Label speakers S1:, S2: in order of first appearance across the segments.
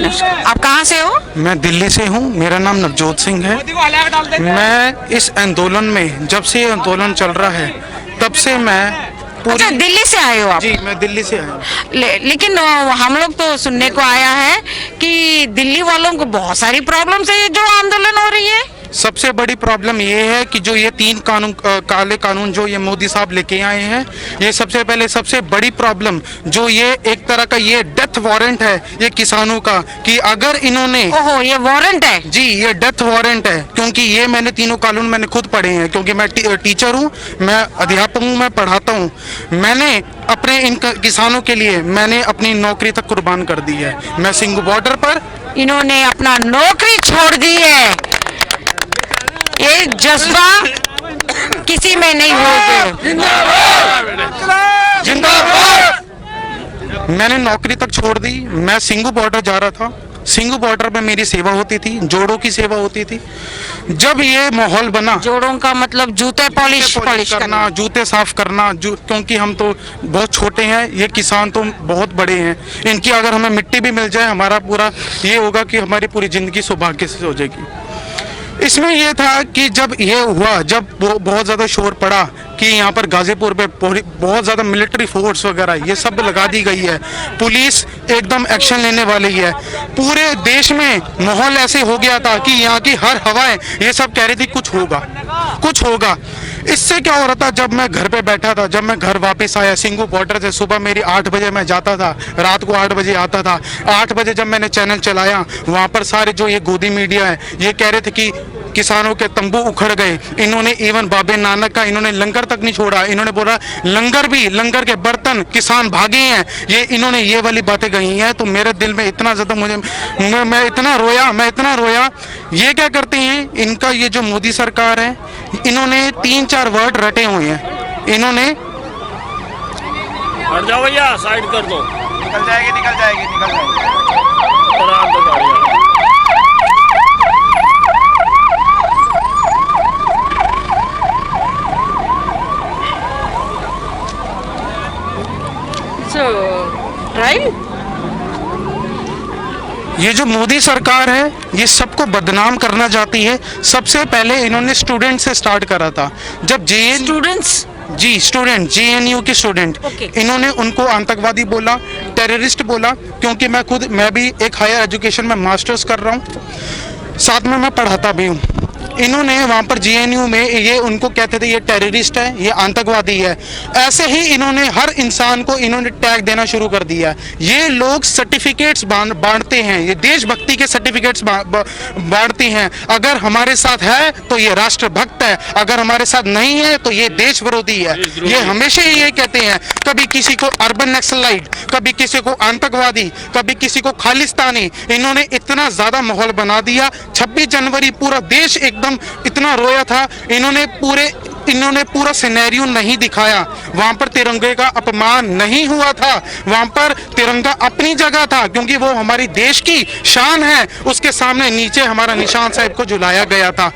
S1: आप कहाँ से हो?
S2: मैं दिल्ली से हूँ। मेरा नाम नवजोत सिंह है। मैं इस आंदोलन में, जब से ये आंदोलन चल रहा है तब से मैं
S1: अच्छा, दिल्ली से आए हो आप?
S2: जी, मैं दिल्ली से आया हूँ।
S1: लेकिन हम लोग तो सुनने को आया है कि दिल्ली वालों को बहुत सारी प्रॉब्लम्स है, ये जो आंदोलन हो रही है।
S2: सबसे बड़ी प्रॉब्लम ये है कि जो ये 3 कानून, काले कानून जो ये मोदी साहब लेके आए हैं, ये सबसे पहले सबसे बड़ी प्रॉब्लम जो ये एक तरह का ये डेथ वारंट है ये किसानों का, कि अगर इन्होंने,
S1: ओहो, ये वारंट है?
S2: जी, ये डेथ वारंट है। क्योंकि ये मैंने तीनों कानून मैंने खुद पढ़े हैं, क्योंकि मैं टीचर हूँ, मैं अध्यापक हूँ, मैं पढ़ाता हूँ। मैंने अपने इन किसानों के लिए मैंने अपनी नौकरी तक कुर्बान कर दी है। मैं सिंघू बॉर्डर पर,
S1: इन्होंने अपना नौकरी छोड़ दी है। ये जज्बा किसी में नहीं होगा।
S2: जिंदाबाद। मैंने नौकरी तक छोड़ दी। मैं सिंघू बॉर्डर जा रहा था। सिंघू बॉर्डर पे मेरी सेवा होती थी, जोड़ों की सेवा होती थी। जब ये माहौल बना,
S1: जोड़ों का मतलब जूते पॉलिश
S2: करना, जूते साफ करना, क्योंकि हम तो बहुत छोटे हैं, ये किसान तो बहुत बड़े हैं। इनकी अगर हमें मिट्टी भी मिल जाए, हमारा पूरा ये होगा कि हमारी पूरी जिंदगी सौभाग्य से हो जाएगी। इसमें यह था कि जब ये हुआ, जब बहुत ज़्यादा शोर पड़ा कि यहाँ पर गाजीपुर पे बहुत ज़्यादा मिलिट्री फोर्स वगैरह ये सब लगा दी गई है, पुलिस एकदम एक्शन लेने वाली है। पूरे देश में माहौल ऐसे हो गया था कि यहाँ की हर हवाएं ये सब कह रही थी कुछ होगा, कुछ होगा। इससे क्या हो रहा था, जब मैं घर पे बैठा था, जब मैं घर वापस आया सिंघू बॉर्डर से, सुबह मेरी 8 बजे मैं जाता था, रात को 8 बजे आता था। 8 बजे जब मैंने चैनल चलाया, वहाँ पर सारे जो ये गोदी मीडिया है ये कह रहे थे कि किसानों के तंबू उखड़ गए। इन्होंने इवन बाबे नानक का इन्होंने लंगर तक नहीं छोड़ा। इन्होंने बोला लंगर भी, लंगर के बर्तन किसान भागे हैं। इन्होंने ये वाली बातें कही हैं। तो मेरे दिल में इतना ज़्यादा मैं इतना रोया। ये क्या करते हैं, इनका ये जो मोदी सरकार है, इन्होंने 3-4 वर्ड रटे हुए हैं। इन्होंने,
S3: हट जाओ भैया, साइड कर दो।
S4: निकल जाएगी।
S2: ये जो मोदी सरकार है ये सबको बदनाम करना चाहती है। सबसे पहले इन्होंने स्टूडेंट से स्टार्ट करा था। जब
S1: स्टूडेंट्स,
S2: जी, स्टूडेंट, JNU के स्टूडेंट, इन्होंने उनको आतंकवादी बोला, टेररिस्ट बोला। क्योंकि मैं भी एक हायर एजुकेशन में मास्टर्स कर रहा हूँ, साथ में मैं पढ़ाता भी हूँ। इन्होंने वहाँ पर JNU में ये उनको कहते थे ये टेररिस्ट है, ये आतंकवादी है। ऐसे ही इन्होंने हर इंसान को इन्होंने टैग देना शुरू कर दिया। ये लोग सर्टिफिकेट्स बांटते हैं, ये देशभक्ति के सर्टिफिकेट्स बांटते हैं। अगर हमारे साथ है तो ये राष्ट्रभक्त है, अगर हमारे साथ नहीं है तो ये देश विरोधी है। ये हमेशा ये कहते हैं, कभी किसी को अर्बन नक्सलाइट, कभी किसी को आतंकवादी, कभी किसी को खालिस्तानी। इन्होंने इतना ज़्यादा माहौल बना दिया। 26 जनवरी पूरा देश एकदम इतना रोया था। इन्होंने पूरा सिनेरियो नहीं दिखाया। वहां पर तिरंगे का अपमान नहीं हुआ था, वहां पर तिरंगा अपनी जगह था, क्योंकि वो हमारी देश की शान है। उसके सामने नीचे हमारा निशान साहब को झुलाया गया था।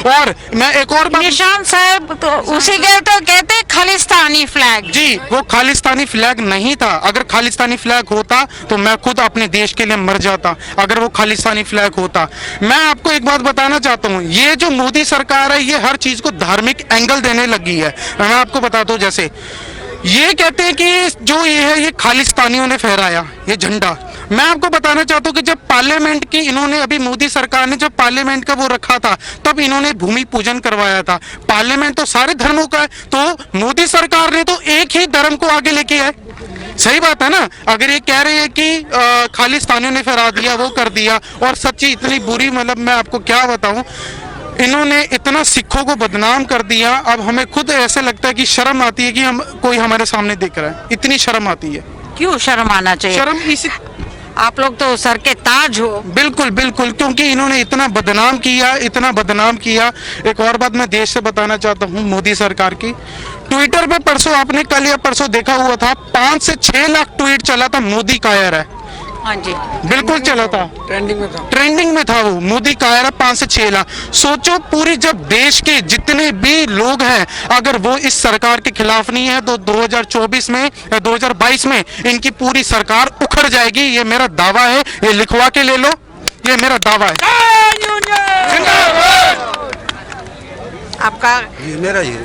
S2: और मैं एक और बात,
S1: निशान साहब तो उसी के तो कहते खालिस्तानी फ्लैग।
S2: जी, वो खालिस्तानी फ्लैग नहीं था। अगर खालिस्तानी फ्लैग होता तो मैं खुद अपने देश के लिए मर जाता, अगर वो खालिस्तानी फ्लैग होता। मैं आपको एक बात बताना चाहता हूँ, ये जो मोदी सरकार है ये हर चीज को धार्मिक एंगल देने लगी है। मैं आपको बताता हूँ, जैसे ये कहते हैं कि जो ये है ये खालिस्तानियों ने फहराया ये झंडा। मैं आपको बताना चाहता हूँ कि जब पार्लियामेंट की इन्होंने, अभी मोदी सरकार ने जब पार्लियामेंट का वो रखा था, तब इन्होंने भूमि पूजन करवाया था। पार्लियामेंट तो सारे धर्मों का है, तो मोदी सरकार ने तो एक ही धर्म को आगे लेके आए। सही बात है ना। अगर ये कह रहे हैं कि खालिस्तानियों ने फहरा दिया, वो कर दिया, और सच्ची इतनी बुरी, मतलब मैं आपको क्या बताऊं, इन्होंने इतना सिखों को बदनाम कर दिया। अब हमें खुद ऐसे लगता है कि शर्म आती है कि हम कोई हमारे सामने दिख रहा है, इतनी शर्म आती है।
S1: क्यों शर्म आना चाहिए?
S2: शर्म इसी,
S1: आप लोग तो सर के ताज हो।
S2: बिल्कुल, क्योंकि इन्होंने इतना बदनाम किया। एक और बात मैं देश से बताना चाहता हूँ मोदी सरकार की। ट्विटर पे परसों, आपने कल या परसों देखा हुआ था, 5 से 6 लाख ट्वीट चला था मोदी कायर है।
S1: हाँ जी।
S2: बिल्कुल चला था, ट्रेंडिंग में था वो। मोदी का आया 5 से 6 लाख। सोचो पूरी, जब देश के जितने भी लोग हैं अगर वो इस सरकार के खिलाफ नहीं है तो 2024 में या 2022 में इनकी पूरी सरकार उखड़ जाएगी। ये मेरा दावा है, ये लिखवा के ले लो, ये मेरा दावा है।
S1: आपका
S3: ये मेरा ही है।